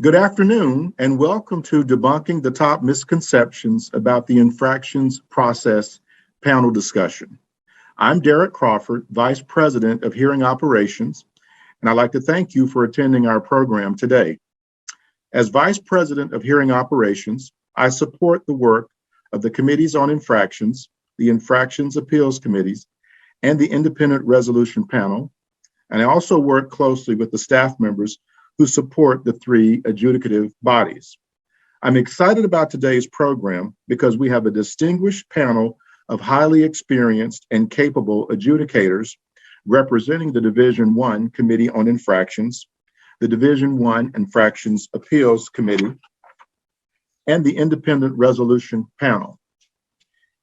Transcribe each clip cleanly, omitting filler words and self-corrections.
Good afternoon, and welcome to Debunking the Top Misconceptions About the Infractions Process panel discussion. I'm Derek Crawford, Vice President of Hearing Operations, and I'd like to thank you for attending our program today. As Vice President of Hearing Operations, I support the work of the Committees on Infractions, the Infractions Appeals Committees, and the Independent Resolution Panel, and I also work closely with the staff members who support the three adjudicative bodies. I'm excited about today's program because we have a distinguished panel of highly experienced and capable adjudicators representing the Division I Committee on Infractions, the Division I Infractions Appeals Committee, and the Independent Resolution Panel.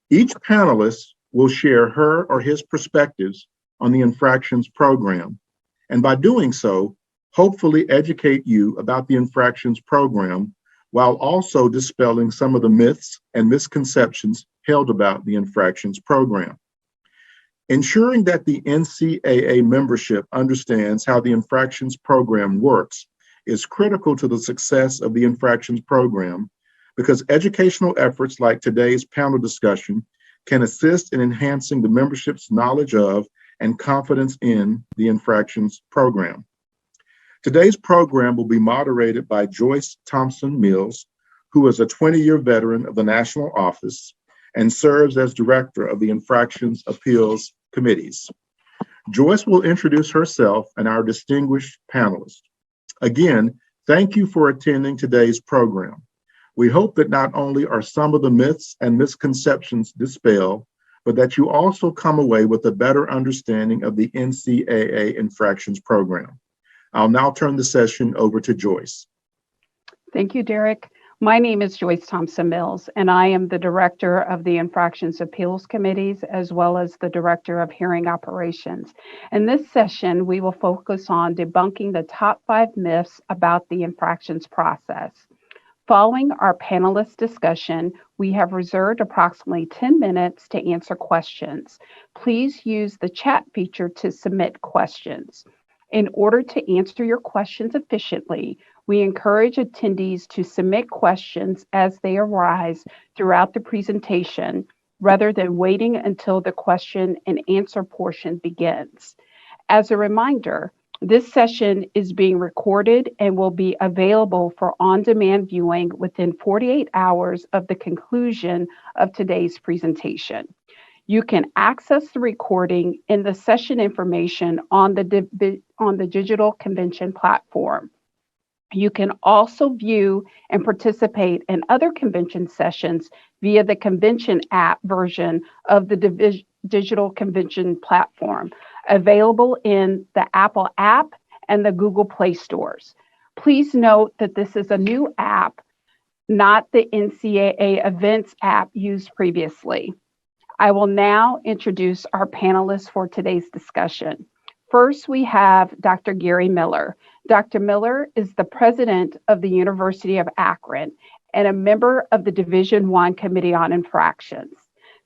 Each panelist will share her or his perspectives on the infractions program, and by doing so, hopefully educate you about the infractions program while also dispelling some of the myths and misconceptions held about the infractions program. Ensuring that the NCAA membership understands how the infractions program works is critical to the success of the infractions program because educational efforts like today's panel discussion can assist in enhancing the membership's knowledge of and confidence in the infractions program. Today's program will be moderated by Joyce Thompson Mills, who is a 20-year veteran of the National Office and serves as Director of the Infractions Appeals Committees. Joyce will introduce herself and our distinguished panelists. Again, thank you for attending today's program. We hope that not only are some of the myths and misconceptions dispelled, but that you also come away with a better understanding of the NCAA infractions program. I'll now turn the session over to Joyce. Thank you, Derek. My name is Joyce Thompson Mills, and I am the Director of the Infractions Appeals Committees, as well as the Director of Hearing Operations. In this session, we will focus on debunking the top 5 myths about the infractions process. Following our panelist discussion, we have reserved approximately 10 minutes to answer questions. Please use the chat feature to submit questions. In order to answer your questions efficiently, we encourage attendees to submit questions as they arise throughout the presentation, rather than waiting until the question and answer portion begins. As a reminder, this session is being recorded and will be available for on-demand viewing within 48 hours of the conclusion of today's presentation. You can access the recording in the session information on the digital convention platform. You can also view and participate in other convention sessions via the convention app version of the digital convention platform, available in the Apple app and the Google Play stores. Please note that this is a new app, not the NCAA events app used previously. I will now introduce our panelists for today's discussion. First, we have Dr. Gary Miller. Dr. Miller is the president of the University of Akron and a member of the Division I Committee on Infractions.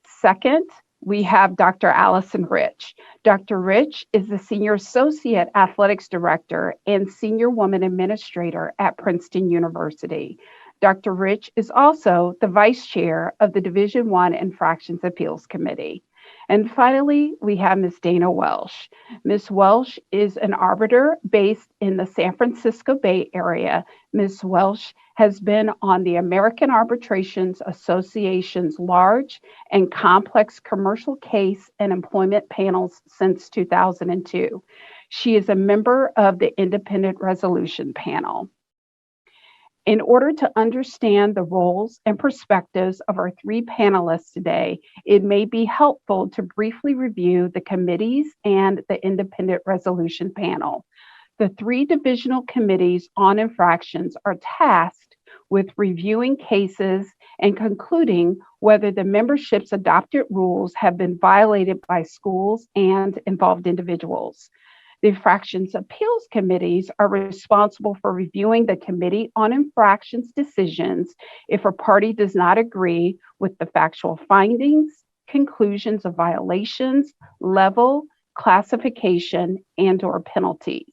Second, we have Dr. Allison Rich. Dr. Rich is the Senior Associate Athletics Director and Senior Woman Administrator at Princeton University. Dr. Rich is also the Vice Chair of the Division I Infractions Appeals Committee. And finally, we have Ms. Dana Welsh. Ms. Welsh is an arbiter based in the San Francisco Bay Area. Ms. Welsh has been on the American Arbitrations Association's large and complex commercial case and employment panels since 2002. She is a member of the Independent Resolution Panel. In order to understand the roles and perspectives of our 3 panelists today, it may be helpful to briefly review the committees and the Independent Resolution Panel. The 3 divisional committees on infractions are tasked with reviewing cases and concluding whether the membership's adopted rules have been violated by schools and involved individuals. The Infractions Appeals Committees are responsible for reviewing the Committee on Infractions decisions if a party does not agree with the factual findings, conclusions of violations, level, classification, and/or penalties.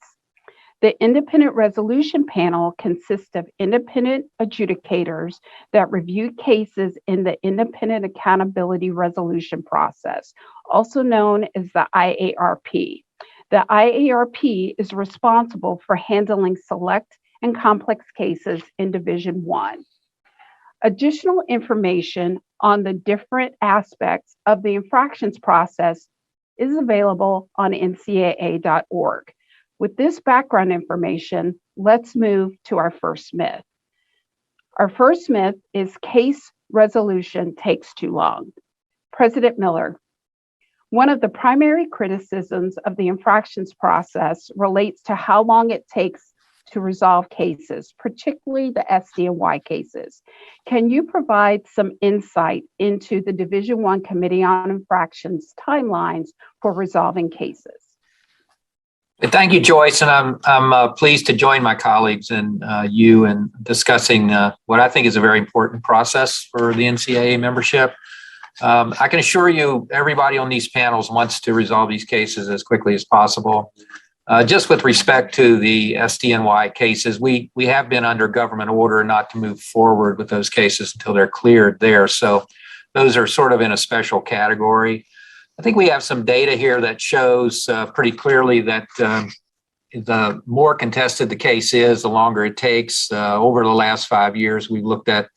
The independent resolution panel consists of independent adjudicators that review cases in the independent accountability resolution process, also known as the IARP. The IARP is responsible for handling select and complex cases in Division 1. Additional information on the different aspects of the infractions process is available on ncaa.org. With this background information, let's move to our first myth. Our first myth is case resolution takes too long. President Miller, one of the primary criticisms of the infractions process relates to how long it takes to resolve cases, particularly the SD&Y cases. Can you provide some insight into the Division 1 Committee on Infractions timelines for resolving cases? Thank you, Joyce, and I'm pleased to join my colleagues and you in discussing what I think is a very important process for the NCAA membership. I can assure you everybody on these panels wants to resolve these cases as quickly as possible. Just with respect to the SD&Y cases, we have been under government order not to move forward with those cases until they're cleared there. So those are sort of in a special category. I think we have some data here that shows pretty clearly that the more contested the case is, the longer it takes. Over the last 5 years, we've looked at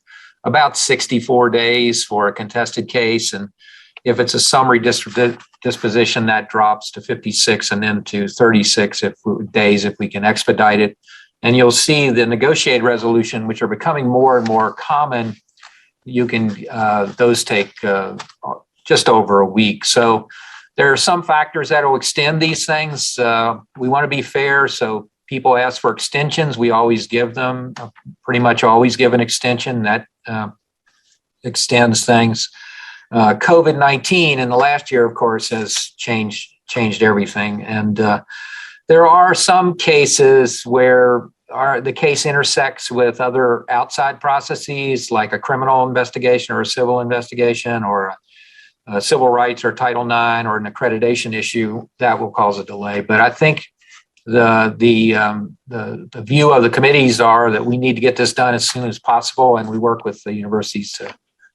about 64 days for a contested case. And if it's a summary disposition, that drops to 56 and then to 36 days if we can expedite it. And you'll see the negotiated resolution, which are becoming more and more common. You can, those take just over a week. So there are some factors that will extend these things. We want to be fair. So people ask for extensions. We always give them, pretty much always give an extension that extends things. COVID-19 in the last year, of course, has changed everything. And there are some cases where the case intersects with other outside processes, like a criminal investigation or a civil investigation or civil rights or Title IX or an accreditation issue that will cause a delay. But I think the view of the committees are that we need to get this done as soon as possible, and we work with the universities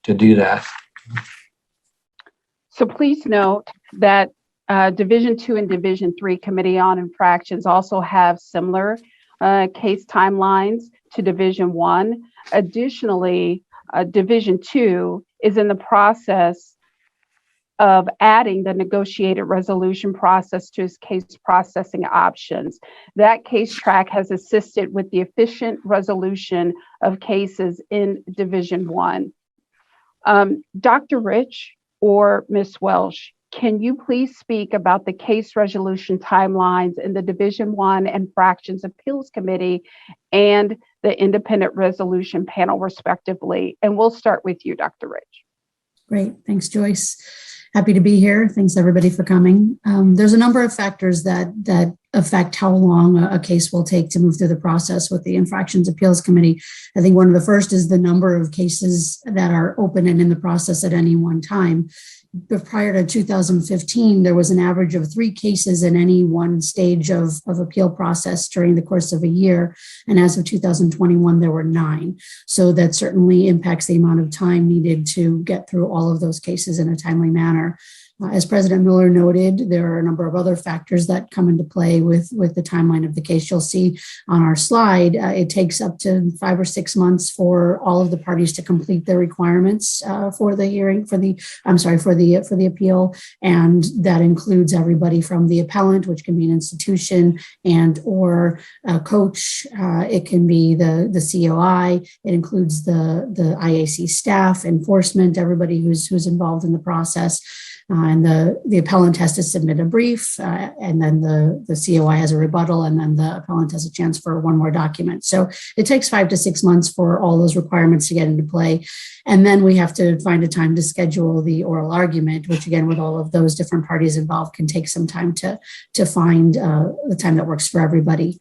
to do that. So please note that Division 2 and Division 3 Committee on Infractions also have similar case timelines to Division 1. Additionally, Division 2 is in the process of adding the negotiated resolution process to its case processing options. That case track has assisted with the efficient resolution of cases in Division 1. Dr. Rich or Ms. Welsh, can you please speak about the case resolution timelines in the Division 1 Infractions Appeals Committee and the Independent Resolution Panel, respectively? And we'll start with you, Dr. Rich. Great. Thanks, Joyce. Happy to be here. Thanks, everybody, for coming. There's a number of factors that affect how long a case will take to move through the process with the Infractions Appeals Committee. I think one of the first is the number of cases that are open and in the process at any one time. But prior to 2015, there was an average of 3 cases in any one stage of appeal process during the course of a year. And as of 2021, there were 9. So that certainly impacts the amount of time needed to get through all of those cases in a timely manner. As President Miller noted, there are a number of other factors that come into play with the timeline of the case. You'll see on our slide, it takes up to 5 or 6 months for all of the parties to complete their requirements for the hearing, for the appeal. And that includes everybody from the appellant, which can be an institution and or a coach. It can be the COI. It includes the IAC staff, enforcement, everybody who's involved in the process. And the appellant has to submit a brief, and then the COI has a rebuttal, and then the appellant has a chance for one more document. So it takes 5 to 6 months for all those requirements to get into play. And then we have to find a time to schedule the oral argument, which again, with all of those different parties involved, can take some time to find the time that works for everybody.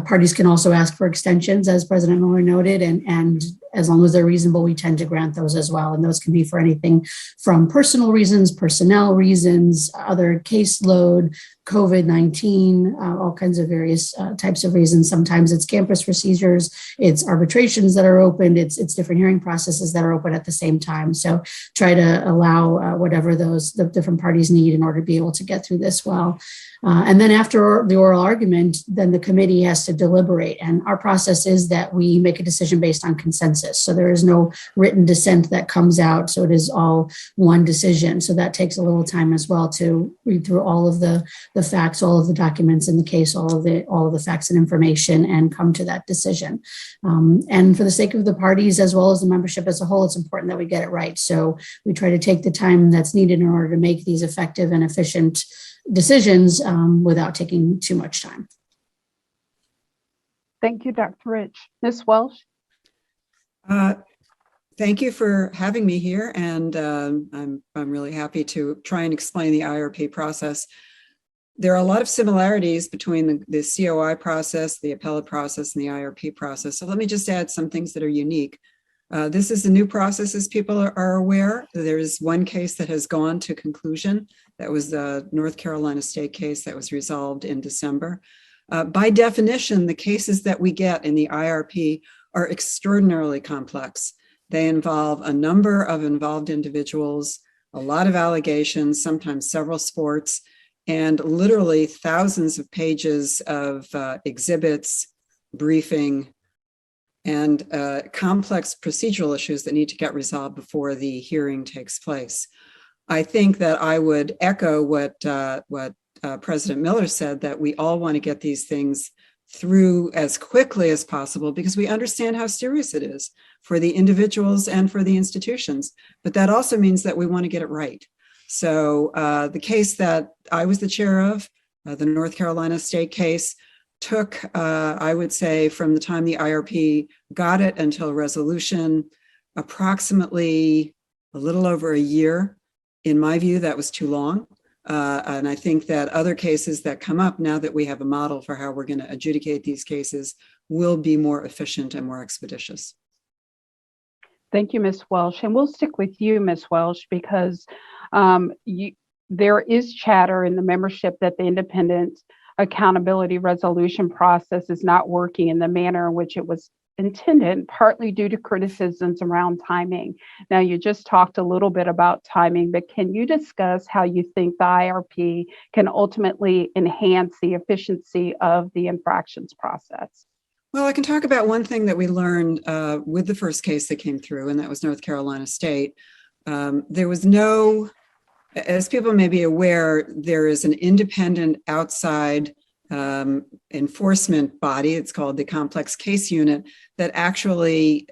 Parties can also ask for extensions, as President Miller noted, and as long as they're reasonable, we tend to grant those as well. And those can be for anything from personal reasons, personnel reasons, other caseload, COVID-19, all kinds of various types of reasons. Sometimes it's campus procedures, it's arbitrations that are opened, it's different hearing processes that are open at the same time. So try to allow whatever the different parties need in order to be able to get through this well. And then after the oral argument, then the committee has to deliberate. And our process is that we make a decision based on consensus. So there is no written dissent that comes out. So it is all one decision. So that takes a little time as well to read through all of the facts, all of the documents in the case, all of the facts and information, and come to that decision. And for the sake of the parties as well as the membership as a whole, it's important that we get it right. So we try to take the time that's needed in order to make these effective and efficient decisions without taking too much time. Thank you, Dr. Rich. Ms. Welsh? Thank you for having me here, and I'm really happy to try and explain the IRP process. There are a lot of similarities between the COI process, the appellate process, and the IRP process. So let me just add some things that are unique. This is a new process, as people are aware. There is one case that has gone to conclusion. That was the North Carolina State case that was resolved in December. By definition, the cases that we get in the IRP are extraordinarily complex. They involve a number of involved individuals, a lot of allegations, sometimes several sports, and literally thousands of pages of exhibits, briefing, and complex procedural issues that need to get resolved before the hearing takes place. I think that I would echo what President Miller said, that we all want to get these things through as quickly as possible because we understand how serious it is for the individuals and for the institutions. But that also means that we want to get it right. So the case that I was the chair of, the North Carolina State case, took, I would say, from the time the IRP got it until resolution, approximately a little over a year. In my view, that was too long. And I think that other cases that come up now that we have a model for how we're going to adjudicate these cases will be more efficient and more expeditious. Thank you, Ms. Welsh. And we'll stick with you, Ms. Welsh, because there is chatter in the membership that the independent accountability resolution process is not working in the manner in which it was intended, partly due to criticisms around timing. Now, you just talked a little bit about timing, but can you discuss how you think the IRP can ultimately enhance the efficiency of the infractions process? Well, I can talk about one thing that we learned with the first case that came through, and that was North Carolina State. There was no, as people may be aware, there is an independent outside enforcement body. It's called the Complex Case Unit that actually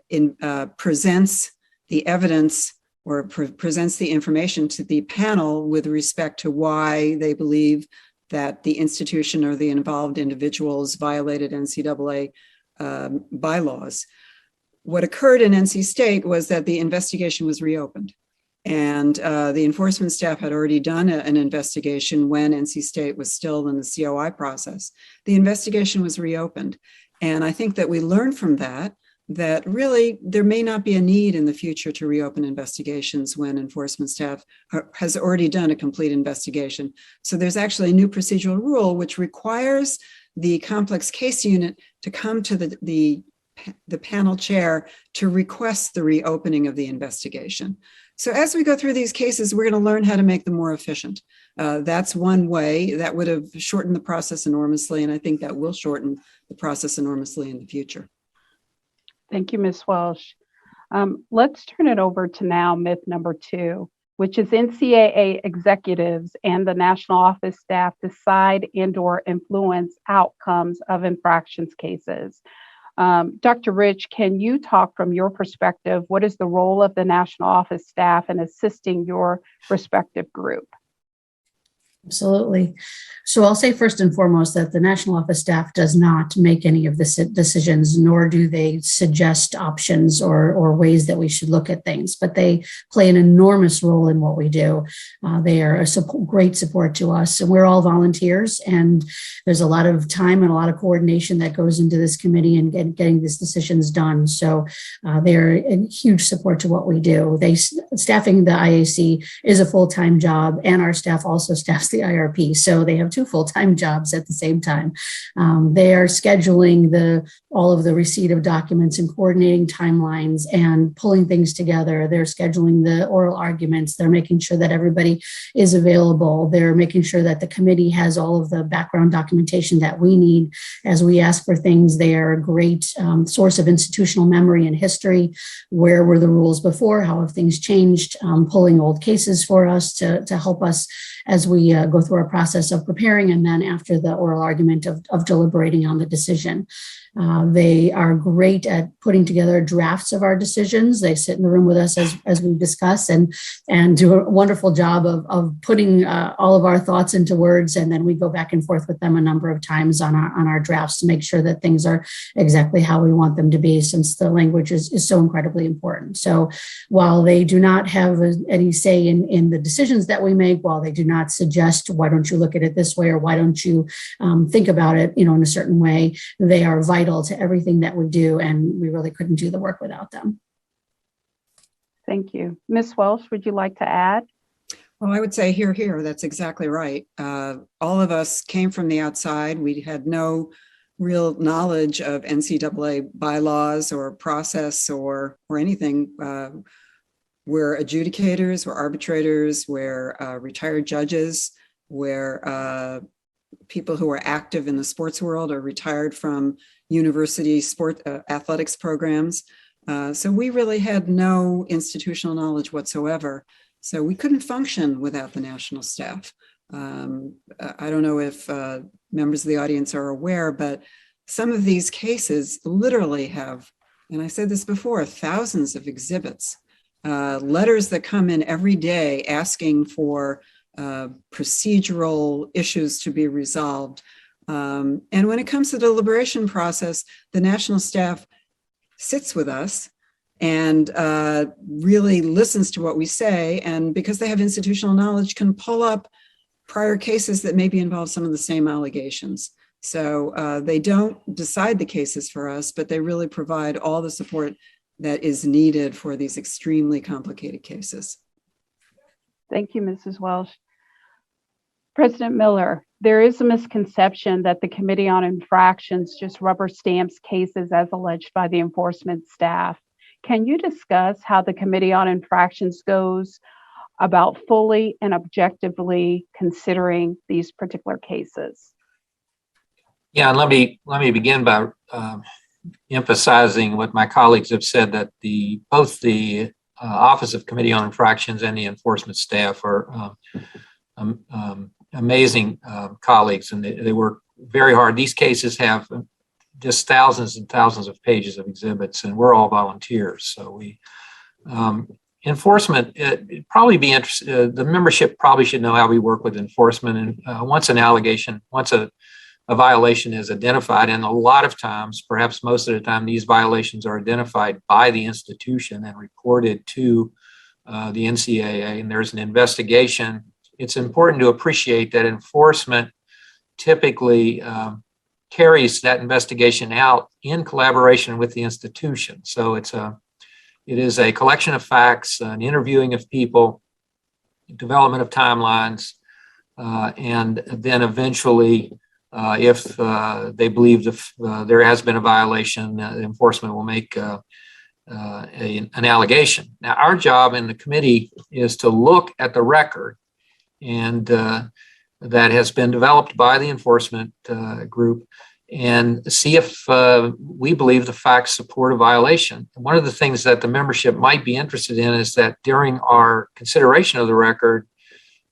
presents the evidence or presents the information to the panel with respect to why they believe that the institution or the involved individuals violated NCAA bylaws. What occurred in NC State was that the investigation was reopened. And the enforcement staff had already done an investigation when NC State was still in the COI process. The investigation was reopened. And I think that we learned from that really there may not be a need in the future to reopen investigations when enforcement staff has already done a complete investigation. So there's actually a new procedural rule which requires the Complex Case Unit to come to the panel chair to request the reopening of the investigation. So as we go through these cases, we're going to learn how to make them more efficient. That's one way that would have shortened the process enormously, and I think that will shorten the process enormously in the future. Thank you, Ms. Welsh. Let's turn it over to now myth number 2, which is NCAA executives and the national office staff decide and/or influence outcomes of infractions cases. Dr. Rich, can you talk from your perspective? What is the role of the national office staff in assisting your respective group? Absolutely. So I'll say first and foremost that the National Office staff does not make any of the decisions, nor do they suggest options or ways that we should look at things, but they play an enormous role in what we do. They are a great support to us, and we're all volunteers, and there's a lot of time and a lot of coordination that goes into this committee and getting these decisions done. So they're a huge support to what we do. Staffing the IAC is a full-time job, and our staff also staffs the IRP. So they have two full-time jobs at the same time. They are scheduling all of the receipt of documents and coordinating timelines and pulling things together. They're scheduling the oral arguments. They're making sure that everybody is available. They're making sure that the committee has all of the background documentation that we need as we ask for things. They are a great source of institutional memory and history. Where were the rules before? How have things changed? Pulling old cases for us to help us as we go through our process of preparing, and then after the oral argument of deliberating on the decision. They are great at putting together drafts of our decisions. They sit in the room with us as we discuss and do a wonderful job of putting all of our thoughts into words. And then we go back and forth with them a number of times on our drafts to make sure that things are exactly how we want them to be, since the language is so incredibly important. So while they do not have any say in the decisions that we make, while they do not suggest, why don't you look at it this way, or why don't you think about it, in a certain way, they are vital to everything that we do, and we really couldn't do the work without them. Thank you. Ms. Welsh, would you like to add? Well, I would say here. That's exactly right. All of us came from the outside. We had no real knowledge of NCAA bylaws or process or anything. We're adjudicators, we're arbitrators, we're retired judges, we're people who are active in the sports world or retired from university sport athletics programs. So we really had no institutional knowledge whatsoever. So we couldn't function without the national staff. I don't know if members of the audience are aware, but some of these cases literally have, and I said this before, thousands of exhibits, letters that come in every day asking for procedural issues to be resolved. And when it comes to the deliberation process, the national staff sits with us and really listens to what we say. And because they have institutional knowledge, can pull up prior cases that maybe involve some of the same allegations. So they don't decide the cases for us, but they really provide all the support that is needed for these extremely complicated cases. Thank you, Mrs. Welsh. President Miller, there is a misconception that the Committee on Infractions just rubber stamps cases as alleged by the enforcement staff. Can you discuss how the Committee on Infractions goes about fully and objectively considering these particular cases? Yeah, and let me begin by emphasizing what my colleagues have said, that both the Office of Committee on Infractions and the enforcement staff are amazing colleagues, and they work very hard. These cases have just thousands and thousands of pages of exhibits, and we're all volunteers. So we enforcement, it'd probably be interested. The membership probably should know how we work with enforcement. And once a violation is identified, and a lot of times, perhaps most of the time, these violations are identified by the institution and reported to the NCAA, and there's an investigation. It's important to appreciate that enforcement typically carries that investigation out in collaboration with the institution. So it is a collection of facts, an interviewing of people, development of timelines, and then eventually, if they believe there has been a violation, enforcement will make an allegation. Now, our job in the committee is to look at the record and that has been developed by the enforcement group and see if we believe the facts support a violation. One of the things that the membership might be interested in is that during our consideration of the record,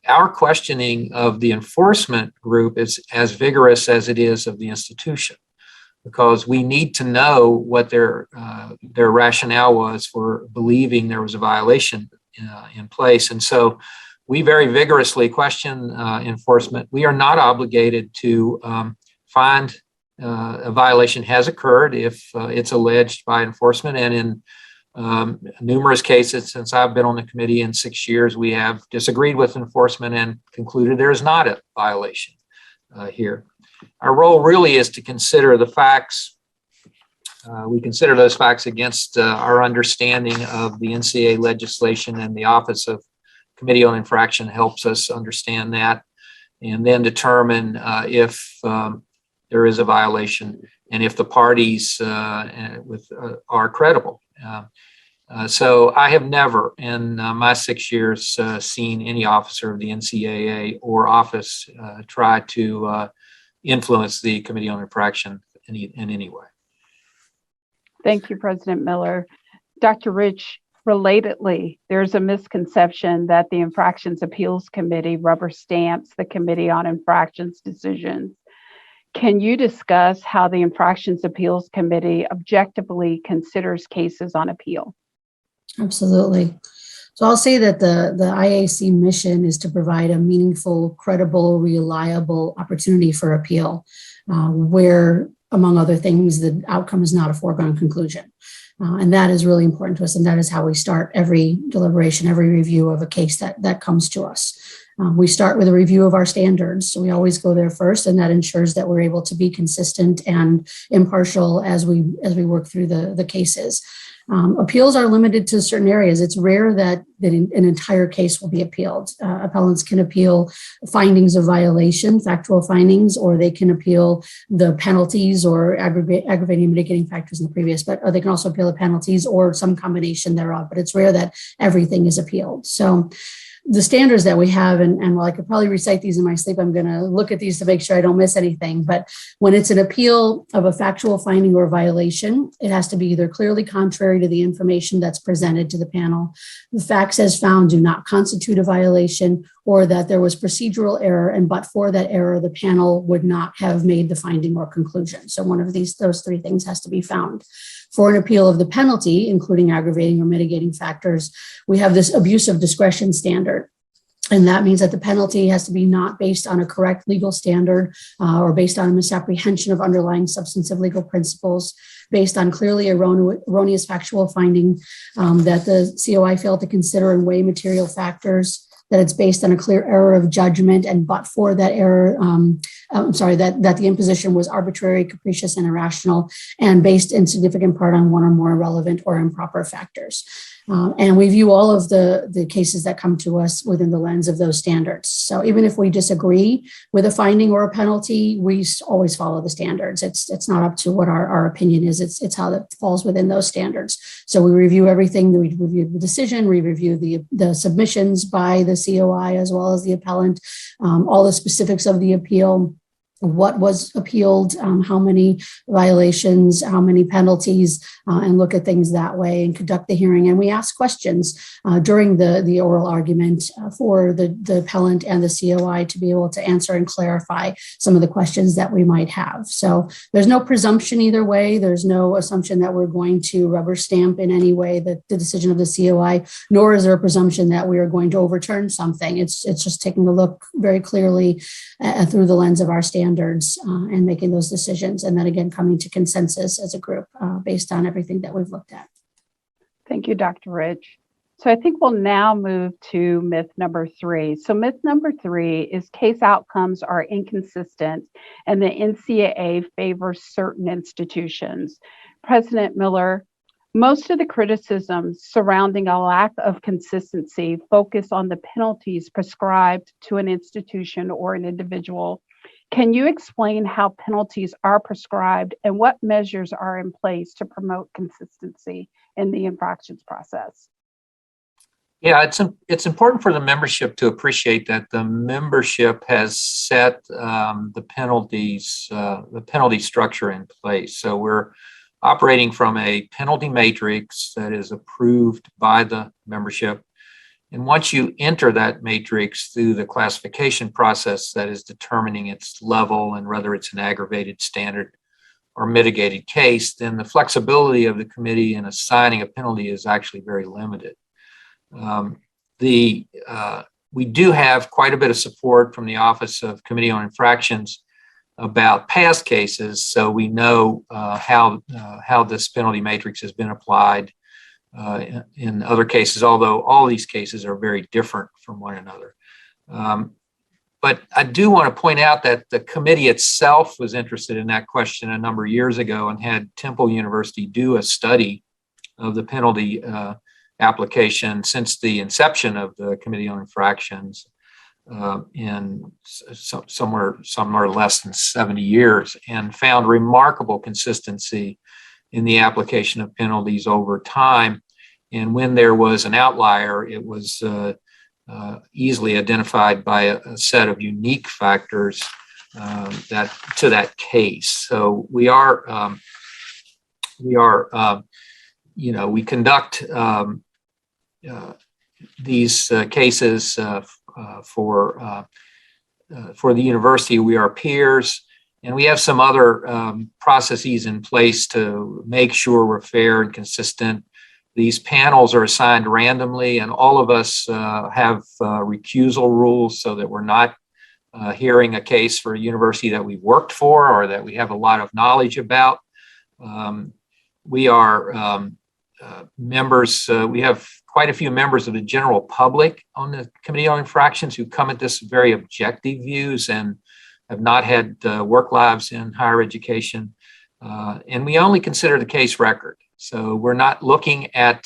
our questioning of the enforcement group is as vigorous as it is of the institution, because we need to know what their rationale was for believing there was a violation in place. And so we very vigorously question enforcement. We are not obligated to find a violation has occurred if it's alleged by enforcement. And in numerous cases since I've been on the committee in 6 years, we have disagreed with enforcement and concluded there is not a violation here. Our role really is to consider the facts. We consider those facts against our understanding of the NCAA legislation, and the Office of Committee on Infraction helps us understand that, and then determine if there is a violation and if the parties are credible. So I have never in my 6 years seen any officer of the NCAA or office try to influence the Committee on Infraction in any way. Thank you, President Miller. Dr. Rich, relatedly, there's a misconception that the Infractions Appeals Committee rubber stamps the Committee on Infractions decisions. Can you discuss how the Infractions Appeals Committee objectively considers cases on appeal? Absolutely. So I'll say that the IAC mission is to provide a meaningful, credible, reliable opportunity for appeal, where, among other things, the outcome is not a foregone conclusion. And that is really important to us. And that is how we start every deliberation, every review of a case that comes to us. We start with a review of our standards. So we always go there first, and that ensures that we're able to be consistent and impartial as we work through the cases. Appeals are limited to certain areas. It's rare that an entire case will be appealed. Appellants can appeal findings of violation, factual findings, or they can appeal the penalties or aggravating mitigating factors in the previous, but they can also appeal the penalties or some combination thereof. But it's rare that everything is appealed. So the standards that we have, and while I could probably recite these in my sleep, I'm going to look at these to make sure I don't miss anything. But when it's an appeal of a factual finding or violation, it has to be either clearly contrary to the information that's presented to the panel, the facts as found do not constitute a violation, or that there was procedural error, and but for that error, the panel would not have made the finding or conclusion. So one of those three things has to be found. For an appeal of the penalty, including aggravating or mitigating factors, we have this abuse of discretion standard. And that means that the penalty has to be not based on a correct legal standard or based on a misapprehension of underlying substantive legal principles, based on clearly erroneous factual finding that the COI failed to consider and weigh material factors, that it's based on a clear error of judgment, and but for that error, that the imposition was arbitrary, capricious, and irrational, and based in significant part on one or more irrelevant or improper factors. And we view all of the cases that come to us within the lens of those standards. So even if we disagree with a finding or a penalty, we always follow the standards. It's not up to what our opinion is. It's how that falls within those standards. So we review everything. We review the decision. We review the submissions by the COI as well as the appellant, all the specifics of the appeal, what was appealed, how many violations, how many penalties, and look at things that way and conduct the hearing. And we ask questions during the oral argument for the appellant and the COI to be able to answer and clarify some of the questions that we might have. So there's no presumption either way. There's no assumption that we're going to rubber stamp in any way the decision of the COI, nor is there a presumption that we are going to overturn something. It's just taking a look very clearly through the lens of our standards and making those decisions. And then again, coming to consensus as a group based on everything that we've looked at. Thank you, Dr. Rich. So I think we'll now move to myth number 3. So myth number 3 is case outcomes are inconsistent and the NCAA favors certain institutions. President Miller, most of the criticisms surrounding a lack of consistency focus on the penalties prescribed to an institution or an individual. Can you explain how penalties are prescribed and what measures are in place to promote consistency in the infractions process? Yeah, it's important for the membership to appreciate that the membership has set the penalty structure in place. So we're operating from a penalty matrix that is approved by the membership. And once you enter that matrix through the classification process that is determining its level and whether it's an aggravated, standard, or mitigated case, then the flexibility of the committee in assigning a penalty is actually very limited. The we do have quite a bit of support from the Office of Committee on Infractions about past cases, so we know how this penalty matrix has been applied in other cases, although all these cases are very different from one another. But I do want to point out that the committee itself was interested in that question a number of years ago and had Temple University do a study of the penalty application since the inception of the Committee on Infractions in somewhere less than 70 years, and found remarkable consistency in the application of penalties over time. And when there was an outlier, it was easily identified by a set of unique factors that case. So we conduct these cases for the university. We are peers, and we have some other processes in place to make sure we're fair and consistent. These panels are assigned randomly, and all of us have recusal rules so that we're not hearing a case for a university that we've worked for or that we have a lot of knowledge about. We are members, we have quite a few members of the general public on the Committee on Infractions who come at this very objective views and have not had work lives in higher education. And we only consider the case record. So we're not looking at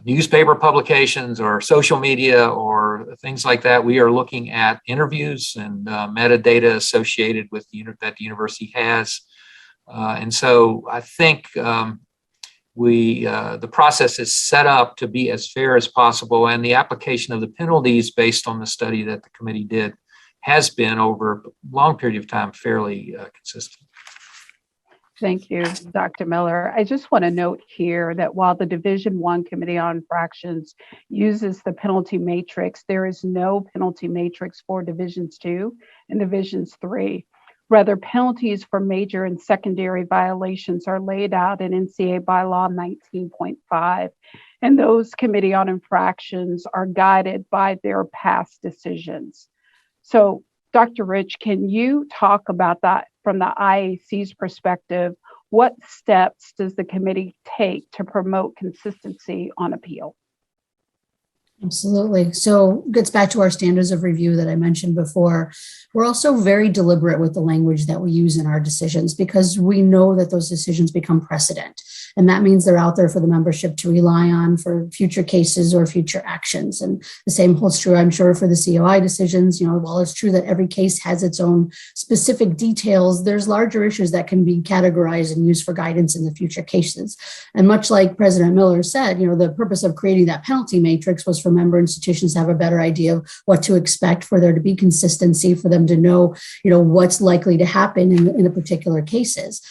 newspaper publications or social media or things like that. We are looking at interviews and metadata associated with that the university has. And so I think the process is set up to be as fair as possible, and the application of the penalties based on the study that the committee did has been over a long period of time fairly consistent. Thank you, Dr. Miller. I just want to note here that while the Division I Committee on Infractions uses the penalty matrix, there is no penalty matrix for Divisions II and Divisions III. Rather, penalties for major and secondary violations are laid out in NCA Bylaw 19.5, and those Committee on Infractions are guided by their past decisions. So, Dr. Rich, can you talk about that from the IAC's perspective? What steps does the committee take to promote consistency on appeal? Absolutely. So gets back to our standards of review that I mentioned before. We're also very deliberate with the language that we use in our decisions because we know that those decisions become precedent. And that means they're out there for the membership to rely on for future cases or future actions. And the same holds true, I'm sure, for the COI decisions. You know, while it's true that every case has its own specific details, there's larger issues that can be categorized and used for guidance in the future cases. And much like President Miller said, you know, the purpose of creating that penalty matrix was for member institutions to have a better idea of what to expect, for there to be consistency, for them to know, you know, what's likely to happen in the particular cases.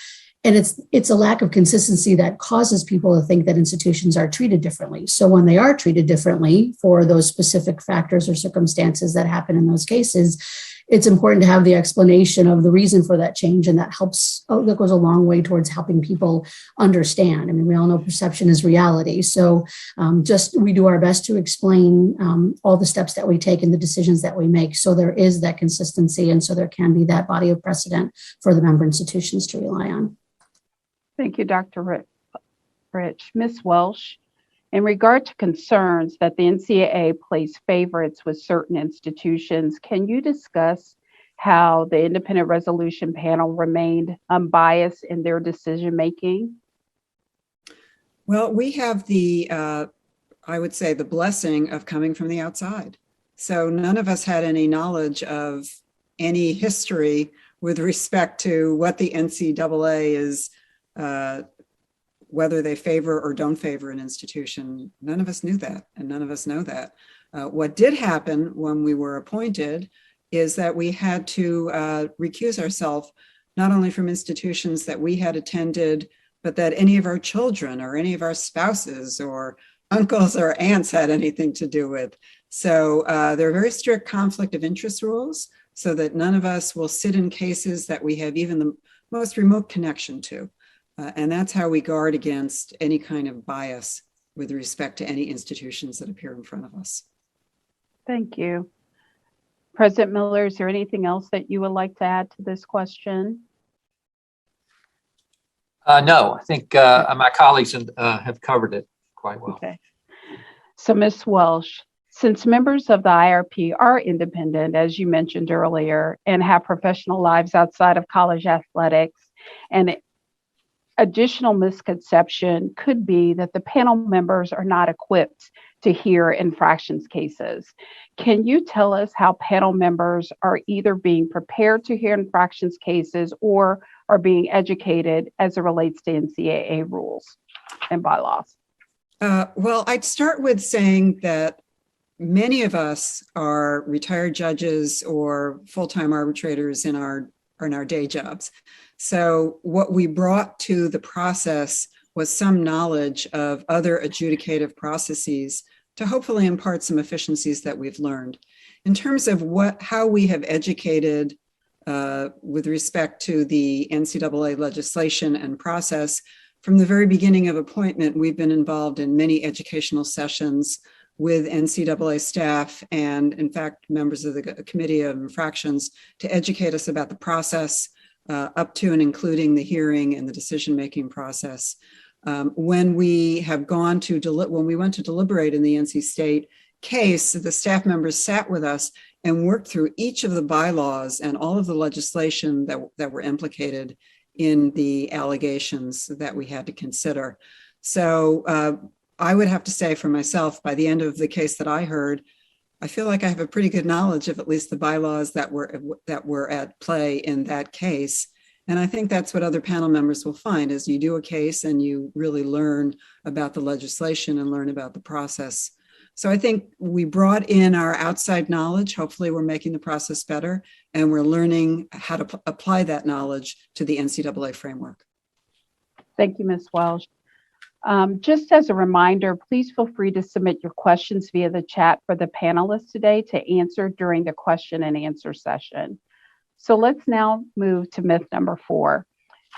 And it's a lack of consistency that causes people to think that institutions are treated differently. So when they are treated differently for those specific factors or circumstances that happen in those cases, it's important to have the explanation of the reason for that change. And that goes a long way towards helping people understand. I mean, we all know perception is reality. So we do our best to explain all the steps that we take and the decisions that we make. So there is that consistency. And so there can be that body of precedent for the member institutions to rely on. Thank you, Dr. Rich. Ms. Welsh, in regard to concerns that the NCAA plays favorites with certain institutions, can you discuss how the independent resolution panel remained unbiased in their decision-making? Well, we have I would say, the blessing of coming from the outside. So none of us had any knowledge of any history with respect to what the NCAA is, whether they favor or don't favor an institution. None of us knew that, and none of us know that. What did happen when we were appointed is that we had to recuse ourselves, not only from institutions that we had attended, but that any of our children or any of our spouses or uncles or aunts had anything to do with. So there are very strict conflict of interest rules so that none of us will sit in cases that we have even the most remote connection to. And that's how we guard against any kind of bias with respect to any institutions that appear in front of us. Thank you. President Miller, is there anything else that you would like to add to this question? No, I think my colleagues have covered it quite well. Okay. So, Ms. Welsh, since members of the IRP are independent, as you mentioned earlier, and have professional lives outside of college athletics, and additional misconception could be that the panel members are not equipped to hear infractions cases. Can you tell us how panel members are either being prepared to hear infractions cases or are being educated as it relates to NCAA rules and bylaws? Well, I'd start with saying that many of us are retired judges or full-time arbitrators in our day jobs. So what we brought to the process was some knowledge of other adjudicative processes to hopefully impart some efficiencies that we've learned. In terms of how we have educated with respect to the NCAA legislation and process, from the very beginning of appointment, we've been involved in many educational sessions with NCAA staff and, in fact, members of the Committee of Infractions to educate us about the process up to and including the hearing and the decision-making process. When we went to deliberate in the NC State case, the staff members sat with us and worked through each of the bylaws and all of the legislation that were implicated in the allegations that we had to consider. So I would have to say for myself, by the end of the case that I heard, I feel like I have a pretty good knowledge of at least the bylaws that were at play in that case. And I think that's what other panel members will find as you do a case and you really learn about the legislation and learn about the process. So I think we brought in our outside knowledge. Hopefully we're making the process better and we're learning how to apply that knowledge to the NCAA framework. Thank you, Ms. Welsh. Just as a reminder, please feel free to submit your questions via the chat for the panelists today to answer during the question and answer session. So let's now move to myth number 4.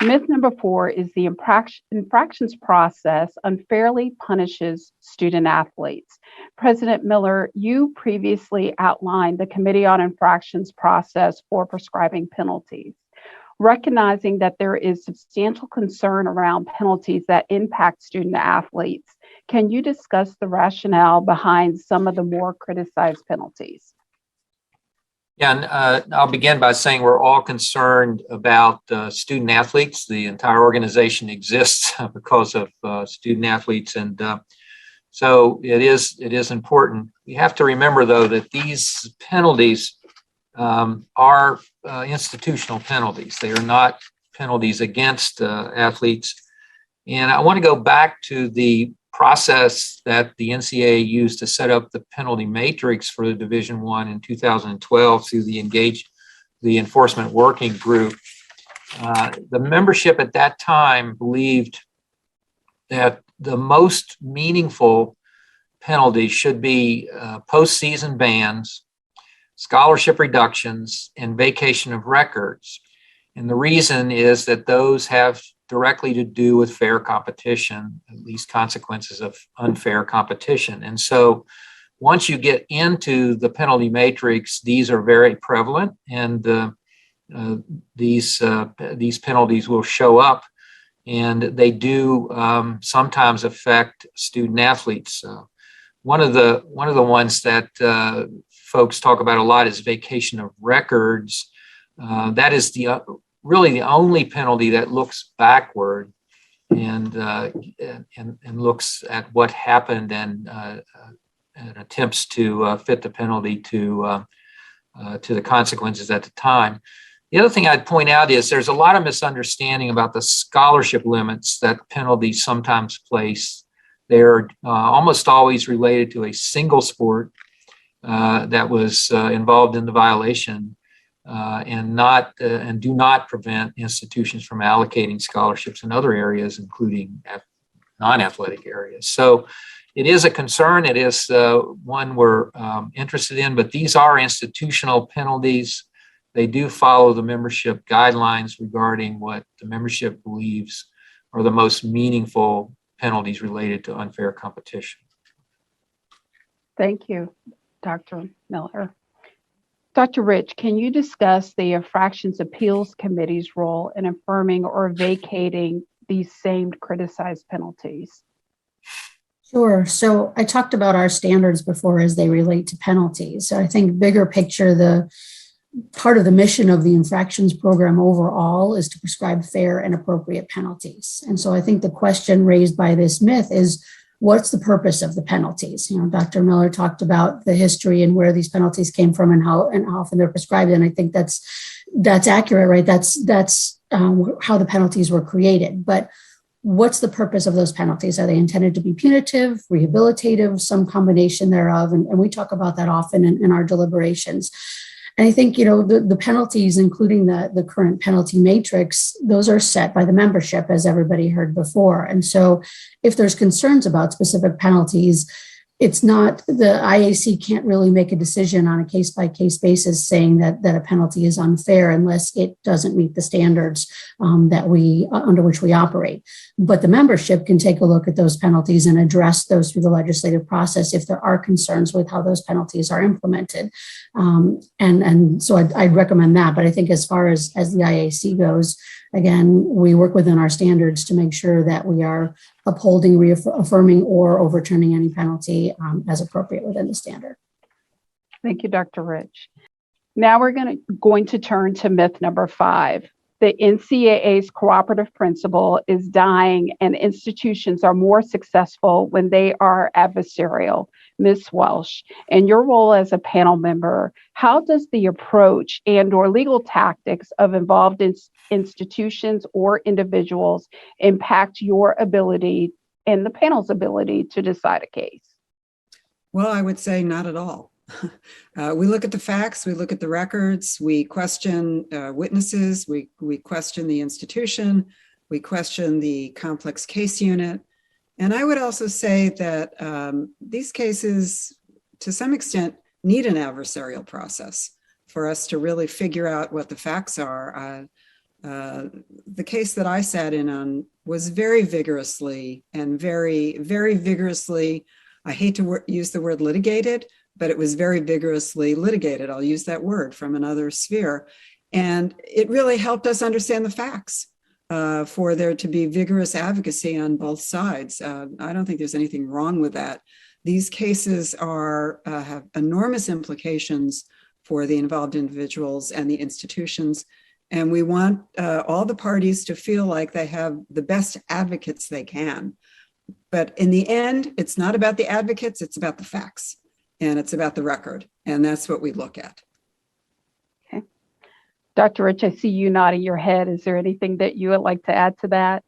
Myth number 4 is the infractions process unfairly punishes student athletes. President Miller, you previously outlined the Committee on Infractions process for prescribing penalties. Recognizing that there is substantial concern around penalties that impact student athletes, can you discuss the rationale behind some of the more criticized penalties? Yeah, and I'll begin by saying we're all concerned about student athletes. The entire organization exists because of student athletes, and so it is important. We have to remember, though, that these penalties are institutional penalties. They are not penalties against athletes. And I want to go back to the process that the NCAA used to set up the penalty matrix for the Division I in 2012 through the Enforcement Working Group. The membership at that time believed that the most meaningful penalties should be postseason bans, scholarship reductions, and vacation of records. And the reason is that those have directly to do with fair competition, at least consequences of unfair competition. And so once you get into the penalty matrix, these are very prevalent, and these penalties will show up, and they do sometimes affect student athletes. One of the ones that folks talk about a lot is vacation of records. That is really the only penalty that looks backward and looks at what happened and attempts to fit the penalty to the consequences at the time. The other thing I'd point out is there's a lot of misunderstanding about the scholarship limits that penalties sometimes place. They're almost always related to a single sport that was involved in the violation, and do not prevent institutions from allocating scholarships in other areas, including non-athletic areas. So it is a concern. It is one we're interested in, but these are institutional penalties. They do follow the membership guidelines regarding what the membership believes are the most meaningful penalties related to unfair competition. Thank you. Dr. Miller. Dr. Rich, can you discuss the Infractions Appeals Committee's role in affirming or vacating these same criticized penalties? Sure. So I talked about our standards before as they relate to penalties. So I think bigger picture, the part of the mission of the infractions program overall is to prescribe fair and appropriate penalties. And so I think the question raised by this myth is, what's the purpose of the penalties? You know, Dr. Miller talked about the history and where these penalties came from and how often they're prescribed. And I think that's accurate, right? That's how the penalties were created. But what's the purpose of those penalties? Are they intended to be punitive, rehabilitative, some combination thereof? And we talk about that often in our deliberations. And I think, you know, the penalties, including the current penalty matrix, those are set by the membership, as everybody heard before. And so if there's concerns about specific penalties, it's not, the IAC can't really make a decision on a case-by-case basis saying that a penalty is unfair unless it doesn't meet the standards that we under which we operate. But the membership can take a look at those penalties and address those through the legislative process if there are concerns with how those penalties are implemented. And so I'd recommend that. But I think as far as the IAC goes, again, we work within our standards to make sure that we are upholding, reaffirming, or overturning any penalty as appropriate within the standard. Thank you, Dr. Rich. Now we're going to turn to myth number 5. The NCAA's cooperative principle is dying and institutions are more successful when they are adversarial. Ms. Welsh, in your role as a panel member, how does the approach and/or legal tactics of involved institutions or individuals impact your ability and the panel's ability to decide a case? Well, I would say not at all. We look at the facts, we look at the records, we question witnesses, we question the institution, we question the complex case unit. And I would also say that these cases, to some extent, need an adversarial process for us to really figure out what the facts are. The case that I sat in on was very vigorously and very, very vigorously, I hate to use the word litigated, but it was very vigorously litigated. I'll use that word from another sphere. And it really helped us understand the facts. For there to be vigorous advocacy on both sides. I don't think there's anything wrong with that. These cases have enormous implications for the involved individuals and the institutions. And we want all the parties to feel like they have the best advocates they can. But in the end, it's not about the advocates, it's about the facts. And it's about the record. And that's what we look at. Dr. Rich, I see you nodding your head. Is there anything that you would like to add to that?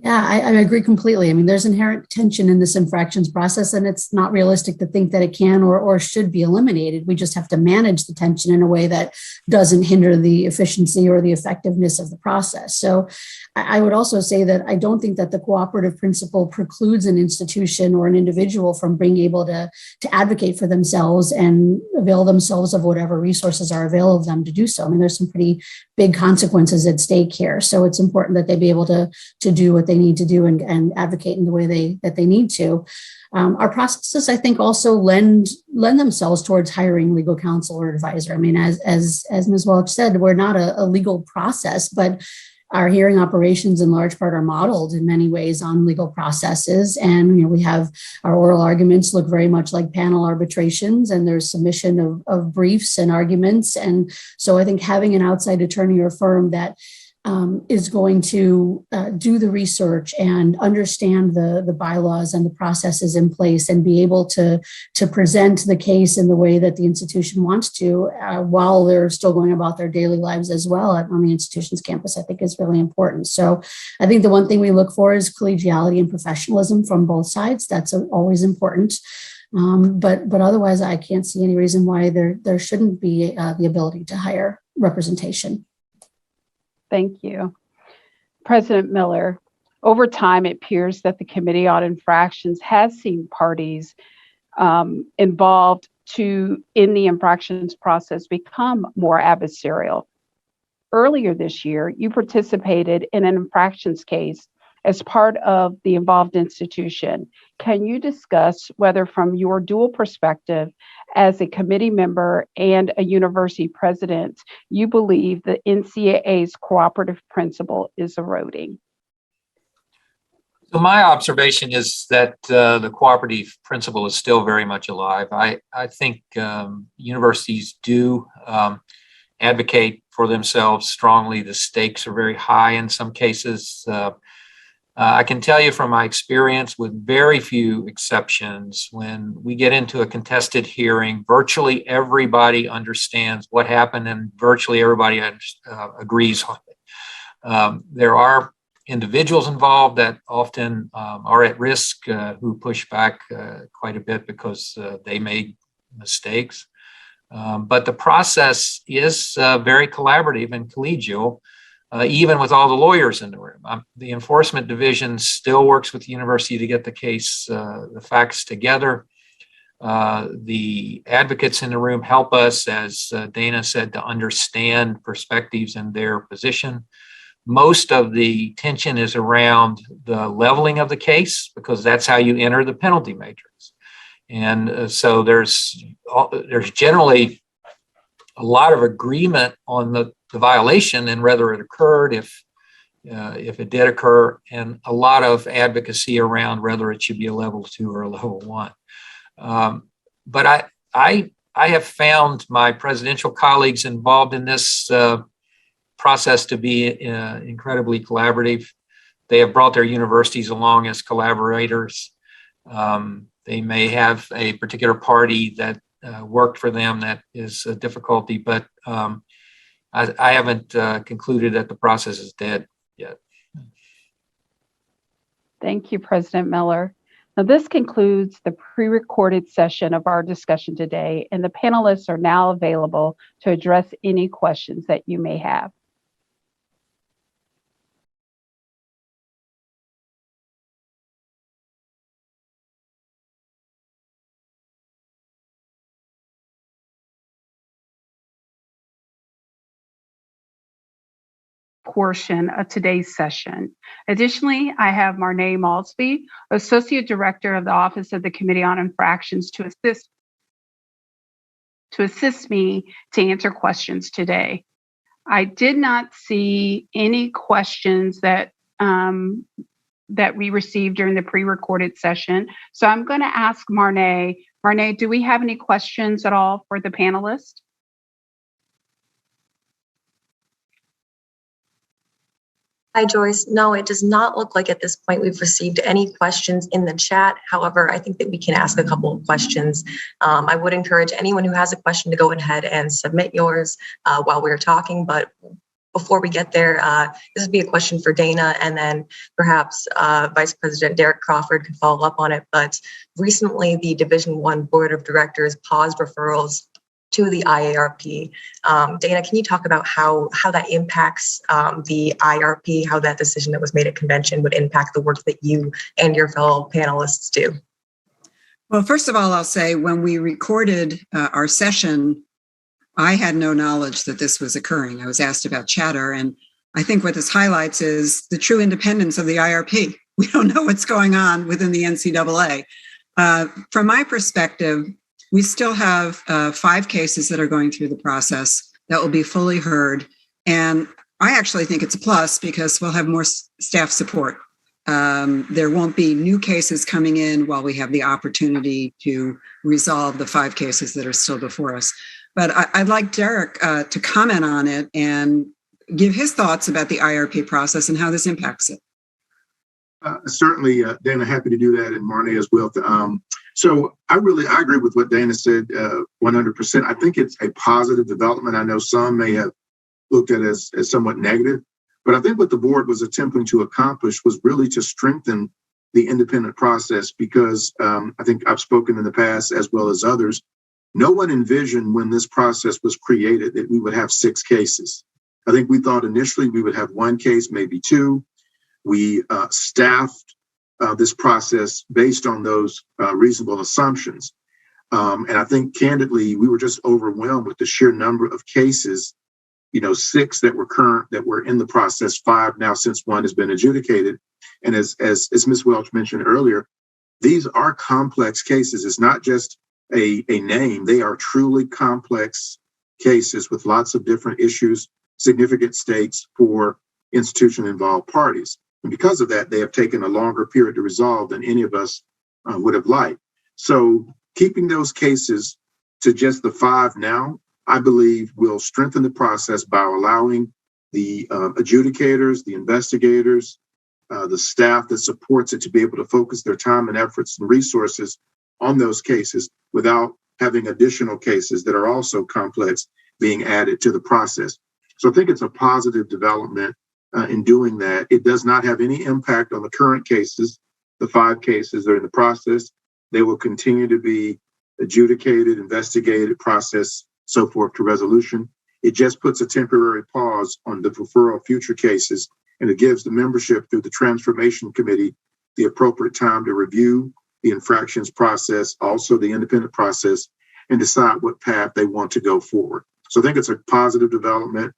Yeah, I agree completely. I mean, there's inherent tension in this infractions process, and it's not realistic to think that it can or should be eliminated. We just have to manage the tension in a way that doesn't hinder the efficiency or the effectiveness of the process. So I would also say that I don't think that the cooperative principle precludes an institution or an individual from being able to advocate for themselves and avail themselves of whatever resources are available to them to do so. I mean, there's some pretty big consequences at stake here. So it's important that they be able to do what they need to do and advocate in the way that they need to. Our processes, I think, also lend themselves towards hiring legal counsel or advisor. I mean, as Ms. Welch said, we're not a legal process, but our hearing operations in large part are modeled in many ways on legal processes. And, you know, we have our oral arguments look very much like panel arbitrations, and there's submission of briefs and arguments. And so I think having an outside attorney or firm that is going to do the research and understand the bylaws and the processes in place and be able to present the case in the way that the institution wants to while they're still going about their daily lives as well on the institution's campus, I think is really important. So I think the one thing we look for is collegiality and professionalism from both sides. That's always important. But otherwise, I can't see any reason why there shouldn't be the ability to hire representation. Thank you. President Miller, over time, it appears that the Committee on Infractions has seen parties involved in the infractions process become more adversarial. Earlier this year, you participated in an infractions case as part of the involved institution. Can you discuss whether, from your dual perspective as a committee member and a university president, you believe the NCAA's cooperative principle is eroding? So my observation is that the cooperative principle is still very much alive. I think universities do advocate for themselves strongly. The stakes are very high in some cases. I can tell you from my experience, with very few exceptions, when we get into a contested hearing, virtually everybody understands what happened and virtually everybody agrees on it. There are individuals involved that often are at risk, who push back quite a bit because they made mistakes. But the process is very collaborative and collegial, even with all the lawyers in the room. The enforcement division still works with the university to get the case, the facts together. The advocates in the room help us, as Dana said, to understand perspectives and their position. Most of the tension is around the leveling of the case, because that's how you enter the penalty matrix. And so there's generally a lot of agreement on the violation and whether it occurred, if it did occur, and a lot of advocacy around whether it should be a level 2 or a level 1. But I have found my presidential colleagues involved in this process to be incredibly collaborative. They have brought their universities along as collaborators. They may have a particular party that worked for them that is a difficulty, but I haven't concluded that the process is dead yet. Thank you, President Miller. Now, this concludes the pre-recorded session of our discussion today, and the panelists are now available to address any questions that you may have. Portion of today's session. Additionally, I have Marnay Malsby, Associate Director of the Office of the Committee on Infractions, to assist me to answer questions today. I did not see any questions that we received during the pre-recorded session, so I'm going to ask Marnay. Marnay, do we have any questions at all for the panelists? Hi, Joyce. No, it does not look like at this point we've received any questions in the chat. However, I think that we can ask a couple of questions. I would encourage anyone who has a question to go ahead and submit yours while we're talking. But before we get there, this would be a question for Dana, and then perhaps Vice President Derek Crawford could follow up on it. But recently, the Division I Board of Directors paused referrals to the IARP. Dana, can you talk about how that impacts the IRP, how that decision that was made at convention would impact the work that you and your fellow panelists do? Well, first of all, I'll say when we recorded our session, I had no knowledge that this was occurring. I was asked about chatter, and I think what this highlights is the true independence of the IRP. We don't know what's going on within the NCAA. From my perspective, we still have 5 cases that are going through the process that will be fully heard. And I actually think it's a plus because we'll have more staff support. There won't be new cases coming in while we have the opportunity to resolve the 5 cases that are still before us. But I'd like Derek to comment on it and give his thoughts about the IRP process and how this impacts it. Certainly, Dana, happy to do that, and Marnay as well. So I agree with what Dana said 100%. I think it's a positive development. I know some may have looked at it as somewhat negative, but I think what the board was attempting to accomplish was really to strengthen the independent process, because I think I've spoken in the past as well as others. No one envisioned when this process was created that we would have 6 cases. I think we thought initially we would have 1 case, maybe 2. We staffed this process based on those reasonable assumptions. And I think, candidly, we were just overwhelmed with the sheer number of cases, 6 that were current, that were in the process, 5 now since 1 has been adjudicated. And as Ms. Welch mentioned earlier, these are complex cases. It's not just a name. They are truly complex cases with lots of different issues, significant stakes for institution-involved parties. And because of that, they have taken a longer period to resolve than any of us would have liked. So keeping those cases to just the 5 now, I believe will strengthen the process by allowing the adjudicators, the investigators, the staff that supports it to be able to focus their time and efforts and resources on those cases without having additional cases that are also complex being added to the process. So I think it's a positive development in doing that. It does not have any impact on the current cases, the 5 cases that are in the process. They will continue to be adjudicated, investigated, processed, so forth to resolution. It just puts a temporary pause on the referral of future cases, and it gives the membership through the Transformation Committee the appropriate time to review the infractions process, also the independent process, and decide what path they want to go forward. So I think it's a positive development.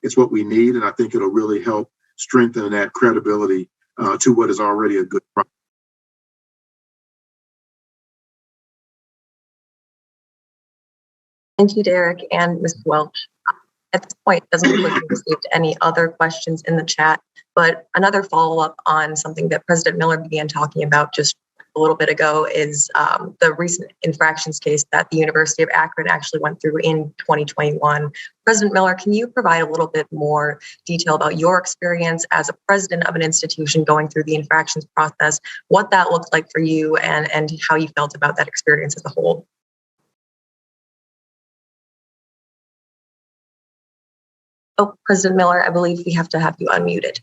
It's what we need, and I think it'll really help strengthen that credibility to what is already a good process. Thank you, Derek and Ms. Welch. At this point, it doesn't look like we received any other questions in the chat, but another follow-up on something that President Miller began talking about just a little bit ago is the recent infractions case that the University of Akron actually went through in 2021. President Miller, can you provide a little bit more detail about your experience as a president of an institution going through the infractions process, what that looked like for you, and how you felt about that experience as a whole? Oh, President Miller, I believe we have to have you unmuted.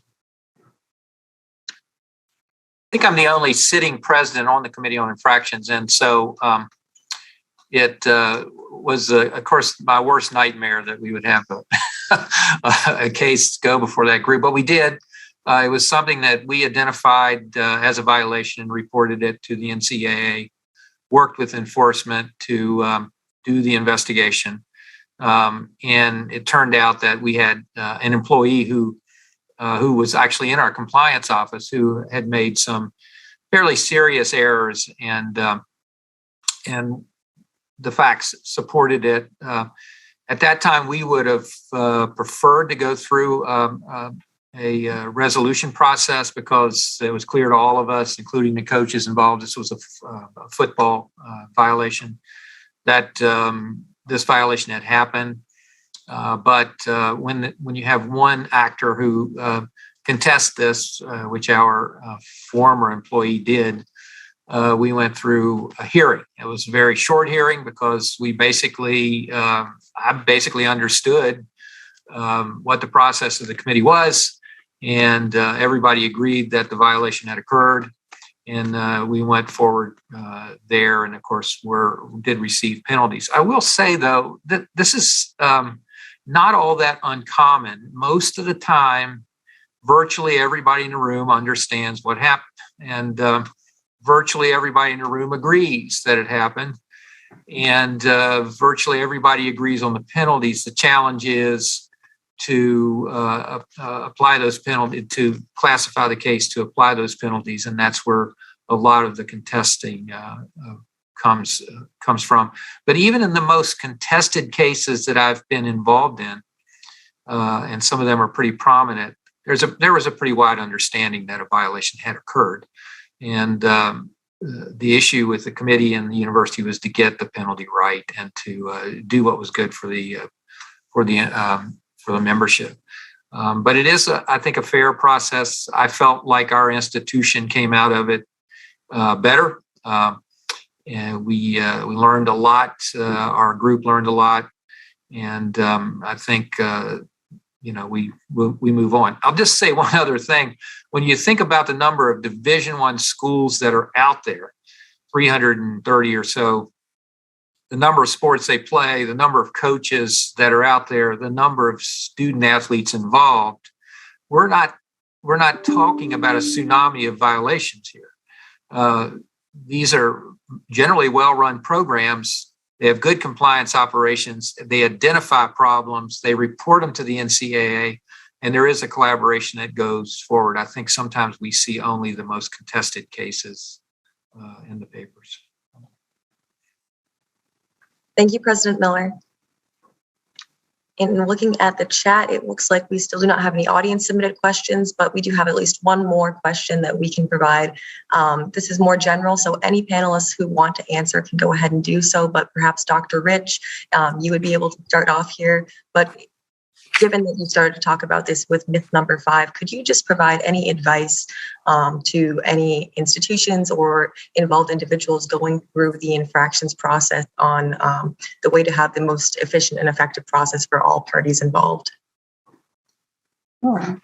I think I'm the only sitting president on the Committee on Infractions. And so it was, of course, my worst nightmare that we would have a case go before that group. But we did. It was something that we identified as a violation and reported it to the NCAA, worked with enforcement to do the investigation. And it turned out that we had an employee who was actually in our compliance office who had made some fairly serious errors, and the facts supported it. At that time, we would have preferred to go through a resolution process because it was clear to all of us, including the coaches involved, this was a football violation, that this violation had happened. But when you have one actor who contests this, which our former employee did, we went through a hearing. It was a very short hearing because we I basically understood what the process of the committee was, and everybody agreed that the violation had occurred. And we went forward there, and of course, we did receive penalties. I will say, though, that this is not all that uncommon. Most of the time, virtually everybody in the room understands what happened, and virtually everybody in the room agrees that it happened, and virtually everybody agrees on the penalties. The challenge is to apply those penalties, to classify the case, to apply those penalties, and that's where a lot of the contesting comes from. But even in the most contested cases that I've been involved in, and some of them are pretty prominent, there was a pretty wide understanding that a violation had occurred, and the issue with the committee and the university was to get the penalty right and to do what was good for the membership. But it is, I think, a fair process. I felt like our institution came out of it better. And we learned a lot. Our group learned a lot. And I think, we move on. I'll just say one other thing. When you think about the number of Division I schools that are out there, 330 or so, the number of sports they play, the number of coaches that are out there, the number of student athletes involved, we're not talking about a tsunami of violations here. These are generally well-run programs. They have good compliance operations. They identify problems. They report them to the NCAA. And there is a collaboration that goes forward. I think sometimes we see only the most contested cases in the papers. Thank you, President Miller. In looking at the chat, it looks like we still do not have any audience submitted questions, but we do have at least one more question that we can provide. This is more general, so any panelists who want to answer can go ahead and do so, but perhaps Dr. Rich, you would be able to start off here. But given that you started to talk about this with myth number 5, could you just provide any advice to any institutions or involved individuals going through the infractions process on the way to have the most efficient and effective process for all parties involved? Sure.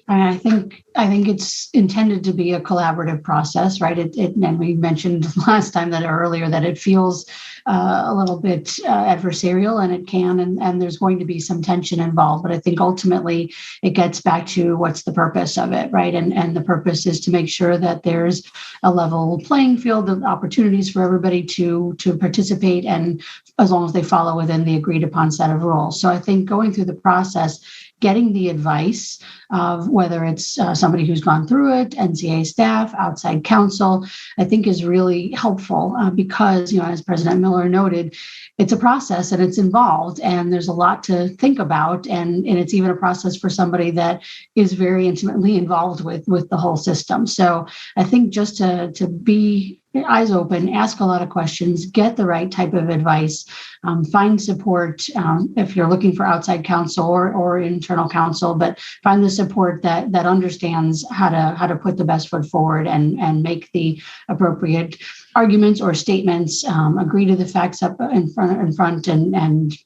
I think it's intended to be a collaborative process, right? And we mentioned last time that earlier that it feels a little bit adversarial, and it can, and there's going to be some tension involved. But I think ultimately it gets back to what's the purpose of it, right? And the purpose is to make sure that there's a level playing field of opportunities for everybody to participate, and as long as they follow within the agreed upon set of rules. So I think going through the process, getting the advice of whether it's somebody who's gone through it, NCA staff, outside counsel, I think is really helpful because, as President Miller noted, it's a process and it's involved and there's a lot to think about. And it's even a process for somebody that is very intimately involved with the whole system. So I think just to be eyes open, ask a lot of questions, get the right type of advice, find support if you're looking for outside counsel or internal counsel, but find the support that understands how to put the best foot forward and make the appropriate arguments or statements, agree to the facts up in front, and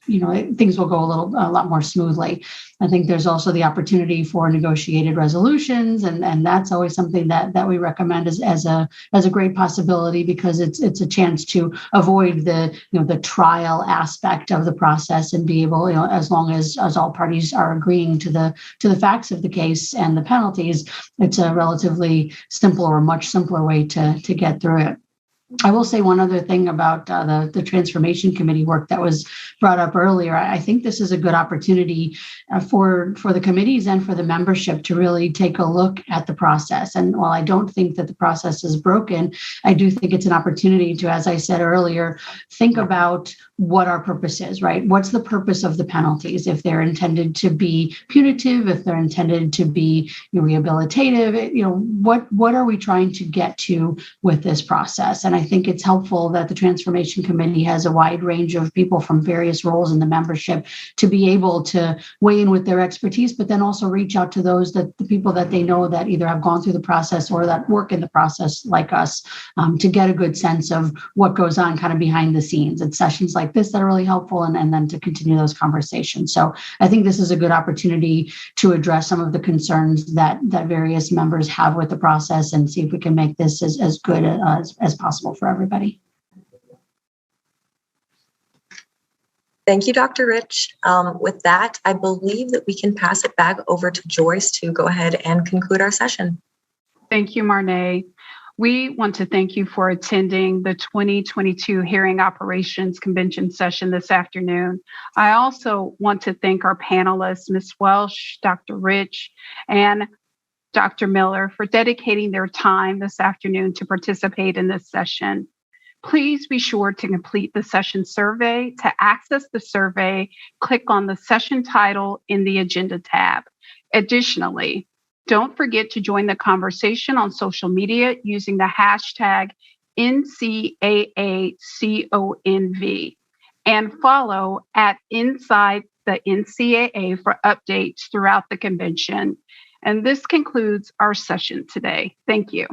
things will go a lot more smoothly. I think there's also the opportunity for negotiated resolutions, and that's always something that we recommend as a great possibility, because it's a chance to avoid the trial aspect of the process and be able, as long as all parties are agreeing to the facts of the case and the penalties, it's a relatively simple or much simpler way to get through it. I will say one other thing about the Transformation Committee work that was brought up earlier. I think this is a good opportunity for the committees and for the membership to really take a look at the process. And while I don't think that the process is broken, I do think it's an opportunity to, as I said earlier, think about what our purpose is, right? What's the purpose of the penalties? If they're intended to be punitive, if they're intended to be rehabilitative, what are we trying to get to with this process? And I think it's helpful that the Transformation Committee has a wide range of people from various roles in the membership to be able to weigh in with their expertise, but then also reach out to the people that they know that either have gone through the process or that work in the process like us, to get a good sense of what goes on kind of behind the scenes. It's sessions like this that are really helpful, and then to continue those conversations. So I think this is a good opportunity to address some of the concerns that various members have with the process and see if we can make this as good as possible for everybody. Thank you, Dr. Rich. With that, I believe that we can pass it back over to Joyce to go ahead and conclude our session. Thank you, Marnay. We want to thank you for attending the 2022 Hearing Operations Convention session this afternoon. I also want to thank our panelists, Ms. Welsh, Dr. Rich, and Dr. Miller, for dedicating their time this afternoon to participate in this session. Please be sure to complete the session survey. To access the survey, click on the session title in the agenda tab. Additionally, don't forget to join the conversation on social media using the hashtag NCAACONV and follow at Inside the NCAA for updates throughout the convention. And this concludes our session today. Thank you.